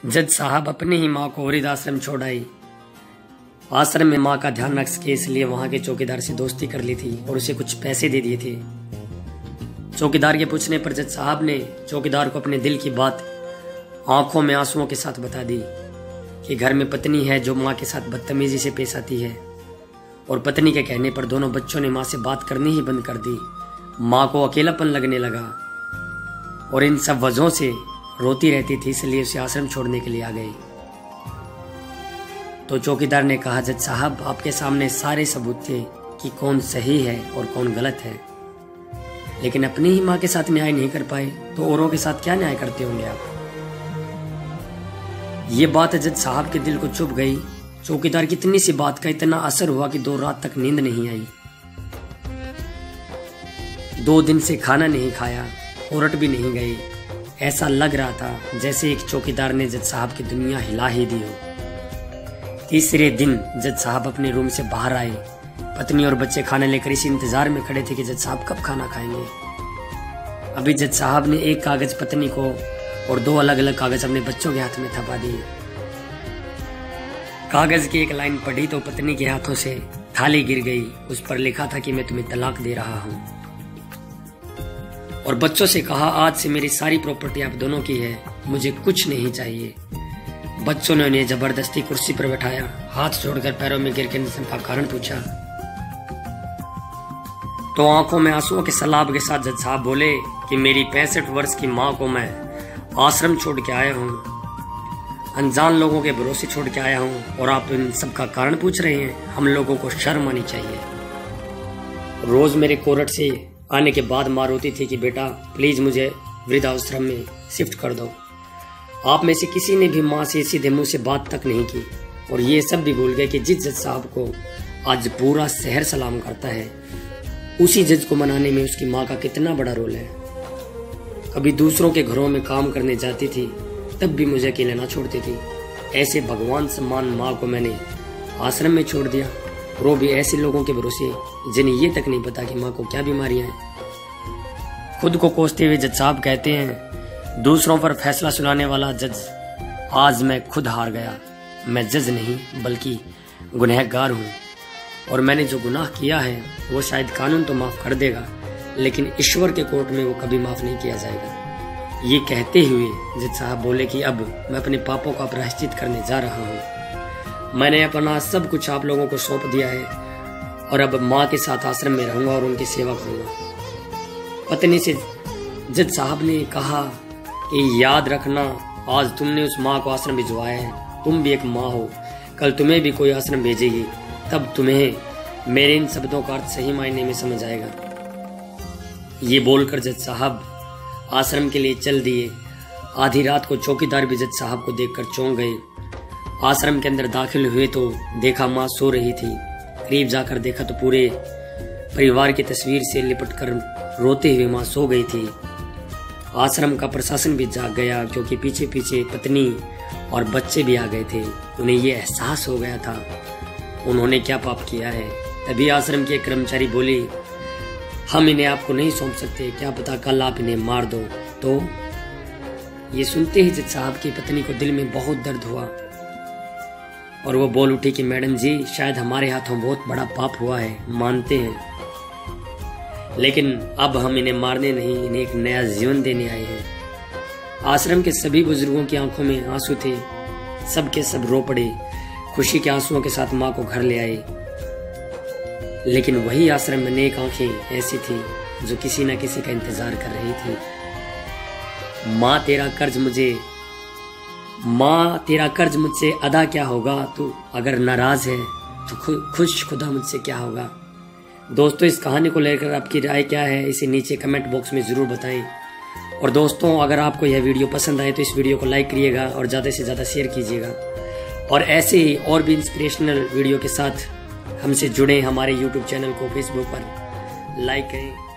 जज साहब अपनी ही माँ को वृद्ध आश्रम छोड़ आई। आश्रम में माँ का ध्यान रख सके इसलिए वहां के चौकीदार से दोस्ती कर ली थी और उसे कुछ पैसे दे दिए थे। चौकीदार के पूछने पर जज साहब ने चौकीदार को अपने दिल की बात आंखों में आंसुओं के साथ बता दी कि घर में पत्नी है जो माँ के साथ बदतमीजी से पेश आती है, और पत्नी के कहने पर दोनों बच्चों ने माँ से बात करनी ही बंद कर दी। माँ को अकेलापन लगने लगा और इन सब वजहों से रोती रहती थी, इसलिए उसे आश्रम छोड़ने के लिए आ गई। तो चौकीदार ने कहा, जज साहब आपके सामने सारे सबूत थे कि कौन सही है और कौन गलत है, लेकिन अपनी ही माँ के साथ न्याय नहीं कर पाए तो औरों के साथ क्या न्याय करते होंगे आप। ये बात जज साहब के दिल को चुभ गई। चौकीदार की इतनी सी बात का इतना असर हुआ कि 2 रात तक नींद नहीं आई। 2 दिन से खाना नहीं खाया, औरत भी नहीं गई। ऐसा लग रहा था जैसे एक चौकीदार ने जज साहब की दुनिया हिला ही दी हो। तीसरे दिन जज साहब अपने रूम से बाहर आए। पत्नी और बच्चे खाना लेकर इसी इंतजार में खड़े थे कि जज साहब कब खाना खाएंगे। अभी जज साहब ने एक कागज पत्नी को और 2 अलग अलग कागज अपने बच्चों के हाथ में थपा दिए। कागज की एक लाइन पढ़ी तो पत्नी के हाथों से थाली गिर गई। उस पर लिखा था कि मैं तुम्हें तलाक दे रहा हूं, और बच्चों से कहा, आज से मेरी सारी प्रॉपर्टी आप दोनों की है, मुझे कुछ नहीं चाहिए। बच्चों ने उन्हें जबरदस्ती कुर्सी पर बैठाया, हाथ जोड़कर पैरों में गिर कर का कारण पूछा। तो आंखों में आंसुओं के सैलाब के साथ जज साहब बोले कि मेरी 65 वर्ष की माँ को मैं आश्रम छोड़ के आया हूँ, अनजान लोगों के भरोसे छोड़ के आया हूँ, और आप इन सब का कारण पूछ रहे हैं। हम लोगों को शर्म आनी चाहिए। रोज मेरे कोर्ट से आने के बाद माँ रोती थी कि बेटा प्लीज मुझे वृद्धाश्रम में शिफ्ट कर दो। आप में से किसी ने भी माँ से सीधे मुंह से बात तक नहीं की, और ये सब भी भूल गए कि जिस जज साहब को आज पूरा शहर सलाम करता है, उसी जज को मनाने में उसकी माँ का कितना बड़ा रोल है। कभी दूसरों के घरों में काम करने जाती थी तब भी मुझे अकेले ना छोड़ती थी। ऐसे भगवान समान माँ को मैंने आश्रम में छोड़ दिया, और वो भी ऐसे लोगों के भरोसे जिन्हें ये तक नहीं पता कि माँ को क्या बीमारियां हैं। खुद को कोसते हुए जज साहब कहते हैं, दूसरों पर फैसला सुनाने वाला जज, आज मैं खुद हार गया। मैं जज नहीं बल्कि गुनहगार हूँ, और मैंने जो गुनाह किया है वो शायद कानून तो माफ कर देगा, लेकिन ईश्वर के कोर्ट में वो कभी माफ नहीं किया जाएगा। ये कहते हुए जज साहब बोले कि अब मैं अपने पापों का प्रायश्चित करने जा रहा हूँ। मैंने अपना सब कुछ आप लोगों को सौंप दिया है, और अब माँ के साथ आश्रम में रहूंगा और उनकी सेवा करूंगा। पत्नी से जज साहब ने कहा कि याद रखना, आज तुमने उस माँ को आश्रम भिजवाया है, तुम भी एक माँ हो, कल तुम्हें भी कोई आश्रम भेजेगी, तब तुम्हें मेरे इन शब्दों का अर्थ सही मायने में समझ आएगा। ये बोलकर जज साहब आश्रम के लिए चल दिए। आधी रात को चौकीदार भी जज साहब को देखकर चौंक गए। आश्रम के अंदर दाखिल हुए तो देखा माँ सो रही थी। करीब जाकर देखा तो पूरे परिवार की तस्वीर से लिपटकर रोते हुए माँ सो गई थी। आश्रम का प्रशासन भी जाग गया, क्योंकि पीछे पीछे पत्नी और बच्चे भी आ गए थे। उन्हें ये एहसास हो गया था उन्होंने क्या पाप किया है। तभी आश्रम के एक कर्मचारी बोली, हम इन्हें आपको नहीं सौंप सकते, क्या पता कल आप इन्हें मार दो। तो ये सुनते ही जज साहब की पत्नी को दिल में बहुत दर्द हुआ, और वो बोल उठी कि मैडम जी, शायद हमारे हाथों बहुत बड़ा पाप हुआ है, मानते हैं, लेकिन अब हम इन्हें मारने नहीं, इन्हें एक नया जीवन देने आए हैं। आश्रम के सभी बुजुर्गों की आंखों में आंसू थे। सब के सब रो पड़े, खुशी के आंसुओं के साथ माँ को घर ले आए। लेकिन वही आश्रम में नेक आंखें ऐसी थी जो किसी न किसी का इंतजार कर रही थी। माँ तेरा कर्ज मुझसे अदा क्या होगा, तू अगर नाराज है तो खुश खुदा मुझसे क्या होगा। दोस्तों, इस कहानी को लेकर आपकी राय क्या है, इसे नीचे कमेंट बॉक्स में जरूर बताएं। और दोस्तों, अगर आपको यह वीडियो पसंद आए तो इस वीडियो को लाइक करिएगा और ज़्यादा से ज़्यादा शेयर कीजिएगा, और ऐसे ही और भी इंस्पिरेशनल वीडियो के साथ हमसे जुड़े। हमारे YouTube चैनल को फेसबुक पर लाइक करें।